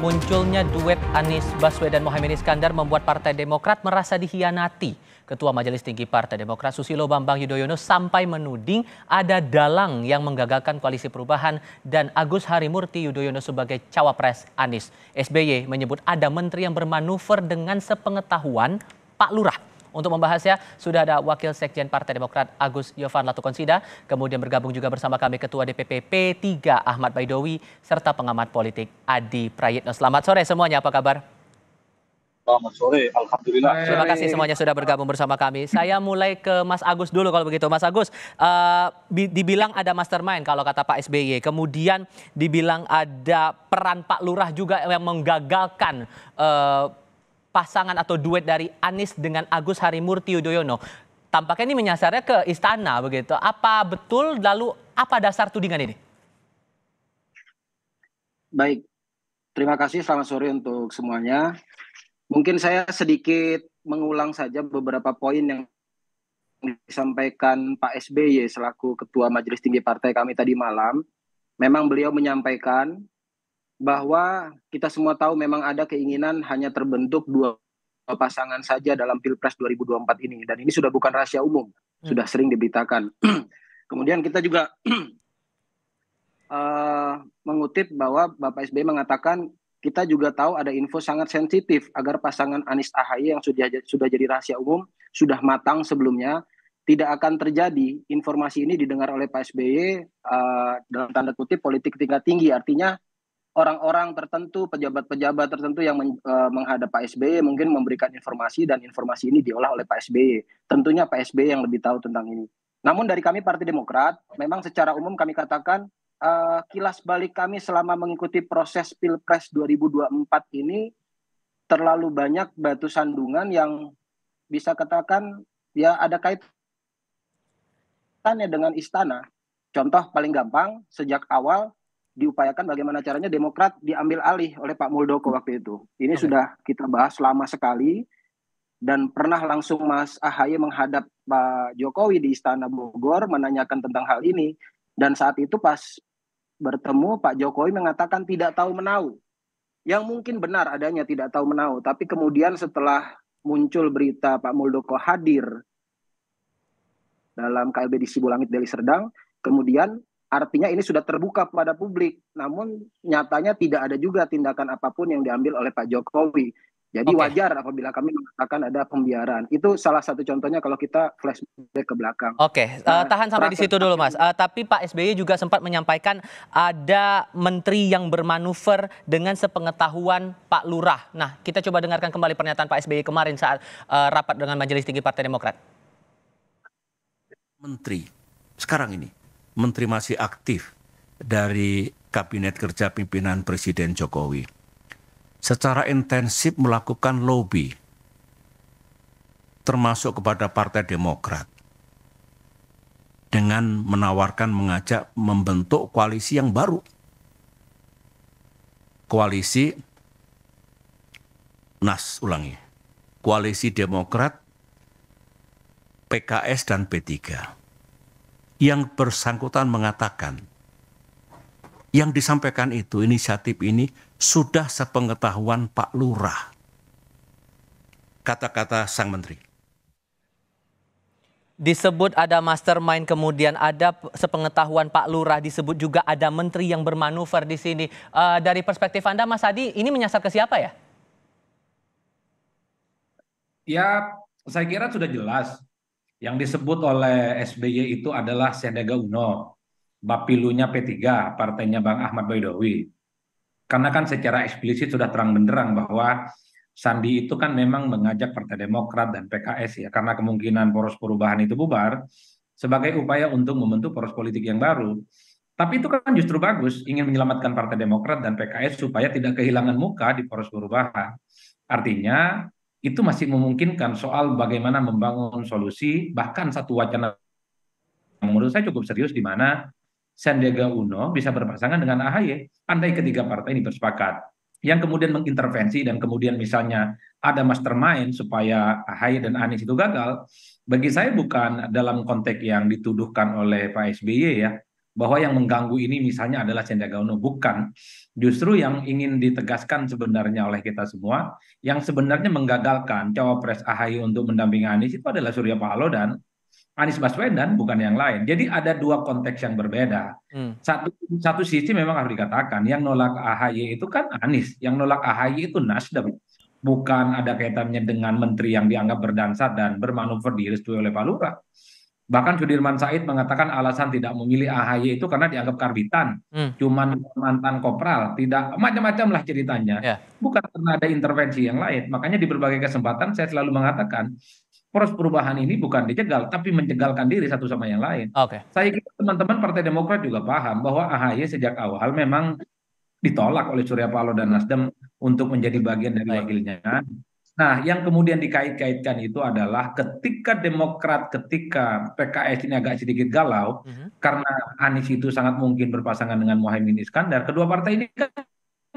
Munculnya duet Anies Baswedan Mohaimin Iskandar membuat Partai Demokrat merasa dikhianati. Ketua Majelis Tinggi Partai Demokrat Susilo Bambang Yudhoyono sampai menuding ada dalang yang menggagalkan koalisi perubahan dan Agus Harimurti Yudhoyono sebagai cawapres Anies. SBY menyebut ada menteri yang bermanuver dengan sepengetahuan Pak Lurah. Untuk membahasnya sudah ada Wakil Sekjen Partai Demokrat Agus Yovan Latukonsida, kemudian bergabung juga bersama kami Ketua DPP P3 Ahmad Baidowi, serta pengamat politik Adi Prayitno. Selamat sore semuanya, apa kabar? Selamat sore, Alhamdulillah. Terima kasih semuanya sudah bergabung bersama kami. Saya mulai ke Mas Agus dulu kalau begitu. Mas Agus, dibilang ada mastermind kalau kata Pak SBY, kemudian dibilang ada peran Pak Lurah juga yang menggagalkan pasangan atau duet dari Anies dengan Agus Harimurti Yudhoyono. Tampaknya ini menyasarnya ke istana begitu. Apa betul, lalu apa dasar tudingan ini? Baik, terima kasih, selamat sore untuk semuanya. Mungkin saya sedikit mengulang saja beberapa poin yang disampaikan Pak SBY selaku Ketua Majelis Tinggi Partai kami tadi malam. Memang beliau menyampaikan bahwa kita semua tahu memang ada keinginan hanya terbentuk dua pasangan saja dalam Pilpres 2024 ini. Dan ini sudah bukan rahasia umum, sudah sering diberitakan. Kemudian kita juga mengutip bahwa Bapak SBY mengatakan kita juga tahu ada info sangat sensitif agar pasangan Anies AHY yang sudah jadi rahasia umum, sudah matang sebelumnya, tidak akan terjadi. Informasi ini didengar oleh Pak SBY dalam tanda kutip politik tingkat tinggi, artinya orang-orang tertentu, pejabat-pejabat tertentu yang menghadap Pak SBY mungkin memberikan informasi dan informasi ini diolah oleh Pak SBY. Tentunya Pak SBY yang lebih tahu tentang ini. Namun dari kami Partai Demokrat, memang secara umum kami katakan kilas balik kami selama mengikuti proses Pilpres 2024 ini terlalu banyak batu sandungan yang bisa katakan ya ada kaitannya dengan istana. Contoh paling gampang, sejak awal diupayakan bagaimana caranya Demokrat diambil alih oleh Pak Muldoko waktu itu. Ini sudah kita bahas lama sekali dan pernah langsung Mas AHY menghadap Pak Jokowi di Istana Bogor menanyakan tentang hal ini. Dan saat itu pas bertemu Pak Jokowi mengatakan tidak tahu menahu. Yang mungkin benar adanya tidak tahu menahu. Tapi kemudian setelah muncul berita Pak Muldoko hadir dalam KLB di Sibulangit Deli Serdang, kemudian artinya ini sudah terbuka kepada publik, namun nyatanya tidak ada juga tindakan apapun yang diambil oleh Pak Jokowi. Jadi wajar apabila kami mengatakan ada pembiaran. Itu salah satu contohnya kalau kita flashback ke belakang. Tahan sampai di situ dulu Mas. Tapi Pak SBY juga sempat menyampaikan ada menteri yang bermanuver dengan sepengetahuan Pak Lurah. Nah, kita coba dengarkan kembali pernyataan Pak SBY kemarin saat rapat dengan Majelis Tinggi Partai Demokrat. Menteri sekarang ini, menteri masih aktif dari Kabinet Kerja Pimpinan Presiden Jokowi, secara intensif melakukan lobby, termasuk kepada Partai Demokrat, dengan menawarkan, mengajak membentuk koalisi yang baru. Koalisi Koalisi Demokrat, PKS dan P3. Yang bersangkutan mengatakan, yang disampaikan itu, inisiatif ini sudah sepengetahuan Pak Lurah. Kata-kata sang menteri. Disebut ada mastermind, kemudian ada sepengetahuan Pak Lurah, disebut juga ada menteri yang bermanuver di sini. Dari perspektif Anda, Mas Adi, ini menyasar ke siapa ya? Ya, saya kira sudah jelas. Yang disebut oleh SBY itu adalah Sandiaga Uno, Bapilunya P3, partainya Bang Ahmad Baidowi. Karena kan secara eksplisit sudah terang benderang bahwa Sandi itu kan memang mengajak Partai Demokrat dan PKS ya, karena kemungkinan poros perubahan itu bubar sebagai upaya untuk membentuk poros politik yang baru. Tapi itu kan justru bagus, ingin menyelamatkan Partai Demokrat dan PKS supaya tidak kehilangan muka di poros perubahan. Artinya itu masih memungkinkan soal bagaimana membangun solusi, bahkan satu wacana yang menurut saya cukup serius di mana Sandiaga Uno bisa berpasangan dengan AHY, andai ketiga partai ini bersepakat. Yang kemudian mengintervensi dan kemudian misalnya ada mastermind supaya AHY dan Anies itu gagal, bagi saya bukan dalam konteks yang dituduhkan oleh Pak SBY ya, bahwa yang mengganggu ini misalnya adalah Sandiaga Uno. Bukan. Justru yang ingin ditegaskan sebenarnya oleh kita semua, yang sebenarnya menggagalkan cawapres AHY untuk mendampingi Anies itu adalah Surya Paloh dan Anies Baswedan, bukan yang lain. Jadi ada dua konteks yang berbeda. Satu sisi memang harus dikatakan, yang nolak AHY itu kan Anies, yang nolak AHY itu Nasdem. Bukan ada kaitannya dengan menteri yang dianggap berdansa dan bermanuver direstui oleh Pak Lurah. Bahkan Sudirman Said mengatakan alasan tidak memilih AHY itu karena dianggap karbitan, cuman mantan kopral, tidak macam-macam lah ceritanya. Ya. Bukan karena ada intervensi yang lain. Makanya di berbagai kesempatan saya selalu mengatakan poros perubahan ini bukan dijegal, tapi menjegalkan diri satu sama yang lain. Oke. Saya kira teman-teman Partai Demokrat juga paham bahwa AHY sejak awal memang ditolak oleh Surya Paloh dan Nasdem untuk menjadi bagian dari Baik. wakilnya. Nah, yang kemudian dikait-kaitkan itu adalah ketika Demokrat, ketika PKS ini agak sedikit galau, karena Anies itu sangat mungkin berpasangan dengan Muhaimin Iskandar, kedua partai ini kan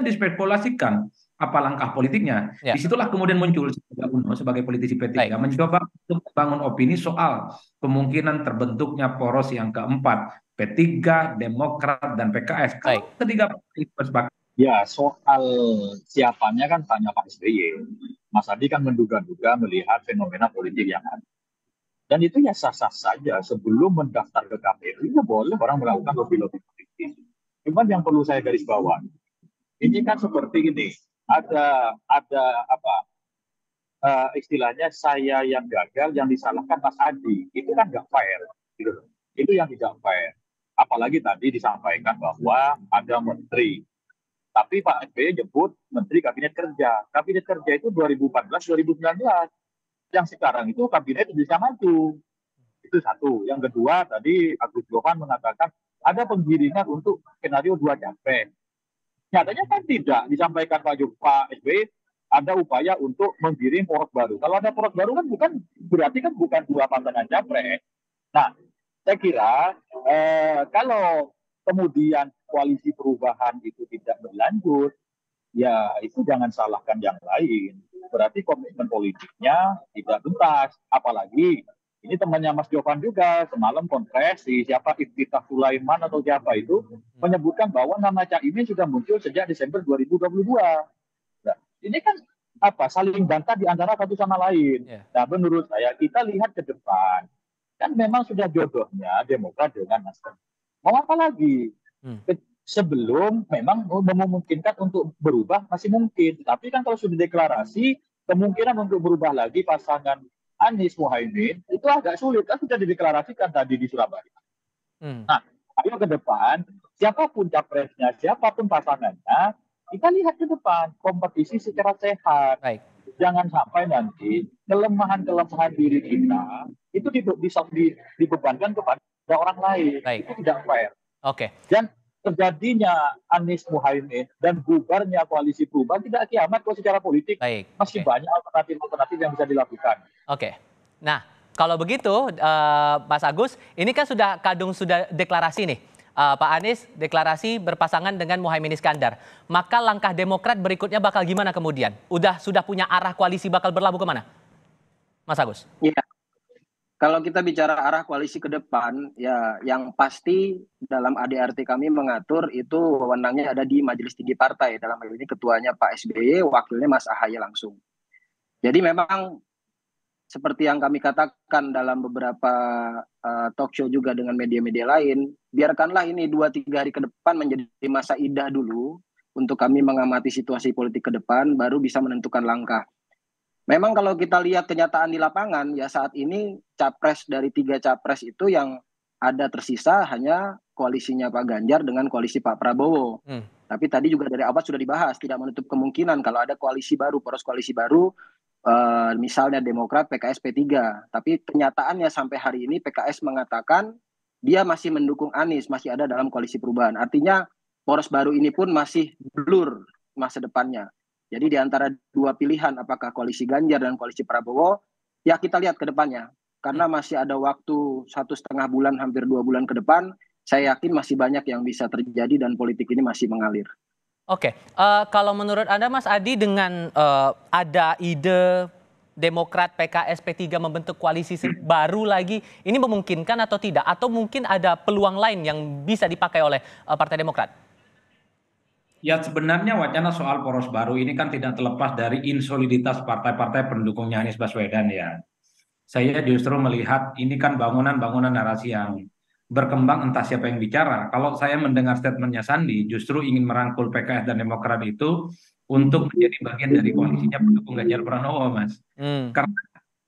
dispekulasikan apa langkah politiknya. Ya. Disitulah kemudian muncul Sandiaga Uno sebagai politisi P3 mencoba untuk membangun opini soal kemungkinan terbentuknya poros yang keempat, P3, Demokrat, dan PKS. Kalau ketiga partai itu bersepakat. Ya, soal siapanya kan tanya Pak SBY. Mas Adi kan menduga-duga melihat fenomena politik yang ada. Dan itu ya sah-sah saja. Sebelum mendaftar ke KPU, ya boleh orang melakukan lobby-lobby politik. Cuman yang perlu saya garis bawah, ini kan seperti ini. Ada istilahnya saya yang gagal, yang disalahkan Mas Adi. Itu kan nggak fair. Gitu. Itu yang tidak fair. Apalagi tadi disampaikan bahwa ada menteri. Tapi Pak SBY nyebut Menteri Kabinet Kerja. Kabinet Kerja itu 2014-2019. Yang sekarang itu Kabinet Indonesia Maju. Itu satu. Yang kedua, tadi Agus Johan mengatakan ada penggiringan untuk skenario 2 capres. Nyatanya kan tidak. Disampaikan Pak SBY ada upaya untuk menggiring poros baru. Kalau ada poros baru kan berarti kan bukan 2 pasangan capres. Nah, saya kira kalau kemudian koalisi perubahan itu tidak berlanjut, ya itu jangan salahkan yang lain. Berarti komitmen politiknya tidak tuntas. Apalagi ini temannya Mas Jovan juga semalam konfres siapa Iftitah Sulaiman atau siapa itu menyebutkan bahwa nama Caimin sudah muncul sejak Desember 2022. Nah, ini kan saling bantah di antara satu sama lain. Nah, menurut saya kita lihat ke depan. Kan memang sudah jodohnya Demokrat dengan Nasdem. Mau apa lagi? Sebelum memang memungkinkan untuk berubah masih mungkin. Tapi kan kalau sudah deklarasi, kemungkinan untuk berubah lagi pasangan Anies Muhaimin itu agak sulit. Kan sudah dideklarasikan tadi di Surabaya. Nah, ayo ke depan, siapapun capresnya, siapapun pasangannya, kita lihat ke depan, kompetisi secara sehat. Baik. Jangan sampai nanti kelemahan-kelemahan diri kita itu dibebankan kepada orang lain. Baik. Itu tidak fair. Oke. Dan terjadinya Anies Muhaimin dan bubarnya koalisi perubahan tidak kiamat kok secara politik. Baik. Masih banyak alternatif yang bisa dilakukan. Oke. Nah, kalau begitu Mas Agus, ini kan sudah deklarasi nih. Pak Anies deklarasi berpasangan dengan Muhaimin Iskandar. Maka langkah Demokrat berikutnya bakal gimana kemudian? Sudah punya arah koalisi bakal berlabuh kemana? Mas Agus? Iya. Kalau kita bicara arah koalisi ke depan, ya yang pasti dalam ADRT kami mengatur itu wewenangnya ada di Majelis Tinggi Partai. Dalam hal ini ketuanya Pak SBY, wakilnya Mas AHY langsung. Jadi memang seperti yang kami katakan dalam beberapa talk show juga dengan media-media lain, biarkanlah ini 2-3 hari ke depan menjadi masa indah dulu untuk kami mengamati situasi politik ke depan, baru bisa menentukan langkah. Memang kalau kita lihat kenyataan di lapangan, ya saat ini capres dari 3 capres itu yang ada tersisa hanya koalisinya Pak Ganjar dengan koalisi Pak Prabowo. Tapi tadi juga dari awal sudah dibahas, tidak menutup kemungkinan kalau ada koalisi baru, poros koalisi baru, misalnya Demokrat, PKS, P3. Tapi kenyataannya sampai hari ini PKS mengatakan dia masih mendukung Anies, masih ada dalam koalisi perubahan. Artinya poros baru ini pun masih blur masa depannya. Jadi di antara 2 pilihan, apakah koalisi Ganjar dan koalisi Prabowo, ya kita lihat ke depannya. Karena masih ada waktu 1,5 bulan, hampir 2 bulan ke depan, saya yakin masih banyak yang bisa terjadi dan politik ini masih mengalir. Oke, kalau menurut Anda Mas Adi dengan ada ide Demokrat, PKS, P3 membentuk koalisi baru lagi, ini memungkinkan atau tidak? Atau mungkin ada peluang lain yang bisa dipakai oleh Partai Demokrat? Ya sebenarnya wacana soal poros baru ini kan tidak terlepas dari insoliditas partai-partai pendukungnya Anies Baswedan ya. Saya justru melihat ini kan bangunan-bangunan narasi yang berkembang entah siapa yang bicara. Kalau saya mendengar statementnya Sandi justru ingin merangkul PKS dan Demokrat itu untuk menjadi bagian dari koalisinya pendukung Ganjar Pranowo, Mas. Karena,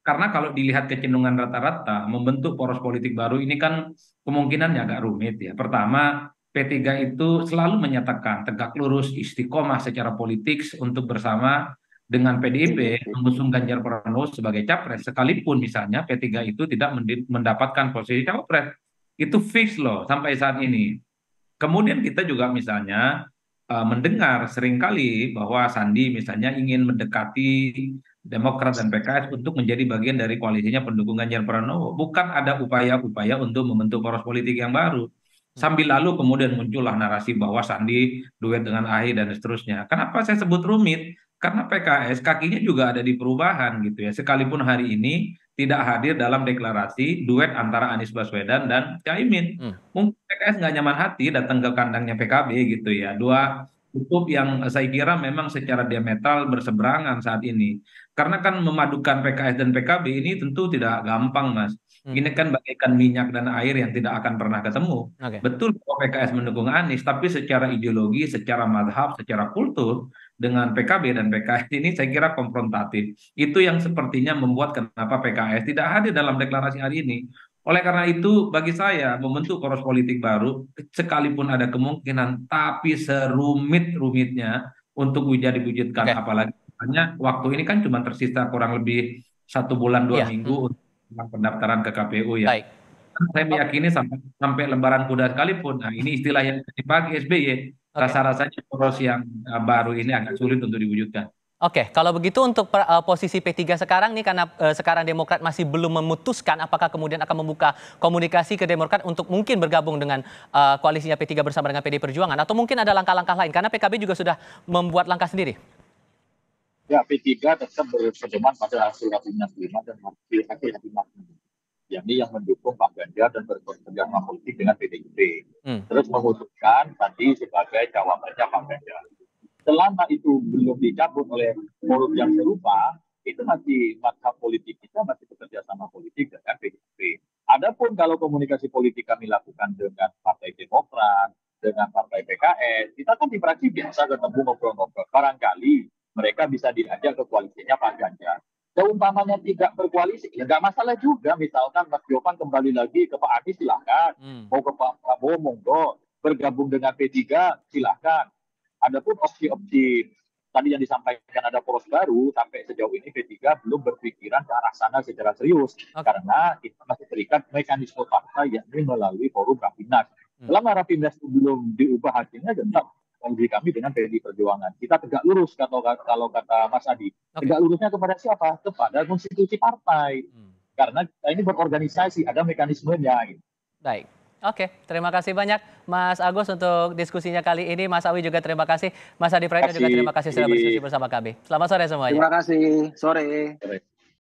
karena kalau dilihat kecenderungan rata-rata membentuk poros politik baru ini kan kemungkinannya agak rumit ya. Pertama, P3 itu selalu menyatakan tegak lurus istiqomah secara politik untuk bersama dengan PDIP mengusung Ganjar Pranowo sebagai capres, sekalipun misalnya P3 itu tidak mendapatkan posisi capres. Itu fix loh sampai saat ini. Kemudian kita juga misalnya mendengar seringkali bahwa Sandi misalnya ingin mendekati Demokrat dan PKS untuk menjadi bagian dari koalisinya pendukung Ganjar Pranowo. Bukan ada upaya-upaya untuk membentuk poros politik yang baru. Sambil lalu kemudian muncullah narasi bahwa Sandi duet dengan AHY dan seterusnya. Kenapa saya sebut rumit? Karena PKS kakinya juga ada di perubahan gitu ya. Sekalipun hari ini tidak hadir dalam deklarasi duet antara Anies Baswedan dan Caimin. Mungkin PKS nggak nyaman hati datang ke kandangnya PKB gitu ya. Dua kutub yang saya kira memang secara diametral berseberangan saat ini. Karena kan memadukan PKS dan PKB ini tentu tidak gampang, Mas. Ini kan bagaikan minyak dan air yang tidak akan pernah ketemu. Betul bahwa PKS mendukung Anies, tapi secara ideologi, secara madhab, secara kultur, dengan PKB dan PKS ini saya kira konfrontatif. Itu yang sepertinya membuat kenapa PKS tidak hadir dalam deklarasi hari ini. Oleh karena itu, bagi saya membentuk poros politik baru, sekalipun ada kemungkinan, tapi serumit-rumitnya untuk bisa diwujudkan. Apalagi hanya waktu ini kan cuma tersisa kurang lebih 1 bulan 2 minggu untuk pendaftaran ke KPU ya. Saya meyakini sampai lembaran kuda sekalipun, nah ini istilah yang dipakai SBY, rasa-rasanya poros yang baru ini agak sulit untuk diwujudkan. Oke, kalau begitu untuk posisi P3 sekarang nih, karena sekarang Demokrat masih belum memutuskan apakah kemudian akan membuka komunikasi ke Demokrat untuk mungkin bergabung dengan koalisinya P3 bersama dengan PD Perjuangan, atau mungkin ada langkah-langkah lain, karena PKB juga sudah membuat langkah sendiri. Ya, P3 tetap berpedoman pada hasil Rapimnas 5 dan hasil Rapimnas 6. Yakni yang mendukung Pak Ganjar dan bekerjasama politik dengan PDIP. Terus memutuskan tadi sebagai cawapresnya Pak Ganjar. Selama itu belum dicabut oleh forum yang serupa, itu masih mazhab politik kita masih bekerja sama politik dengan PDIP. Adapun kalau komunikasi politik kami lakukan dengan Partai Demokrat, dengan Partai PKS, kita kan di fraksi biasa ketemu ngobrol-ngobrol. Barangkali mereka bisa diajak ke koalisinya Pak Ganjar. Seumpamanya tidak berkoalisi, ya nggak masalah juga. Misalkan Mas Jovan kembali lagi ke Pak Anies, silahkan. Mau ke Pak Prabowo, monggo. Bergabung dengan P3, silahkan. Adapun opsi-opsi tadi yang disampaikan ada poros baru, sampai sejauh ini P3 belum berpikiran ke arah sana secara serius. Karena kita masih terikat mekanisme partai yakni melalui forum Rapimnas. Selama Rapimnas belum diubah hasilnya, tetap bagi kami dengan PDI Perjuangan. Kita tegak lurus kalau kata Mas Adi. Tegak lurusnya kepada siapa? Kepada konstitusi partai. Karena kita ini berorganisasi, ada mekanismenya. Gitu. Baik. Oke, terima kasih banyak Mas Agus untuk diskusinya kali ini. Mas Awi juga terima kasih. Mas Adi Praetno juga terima kasih sudah berdiskusi bersama kami. Selamat sore semuanya. Terima kasih. Sore.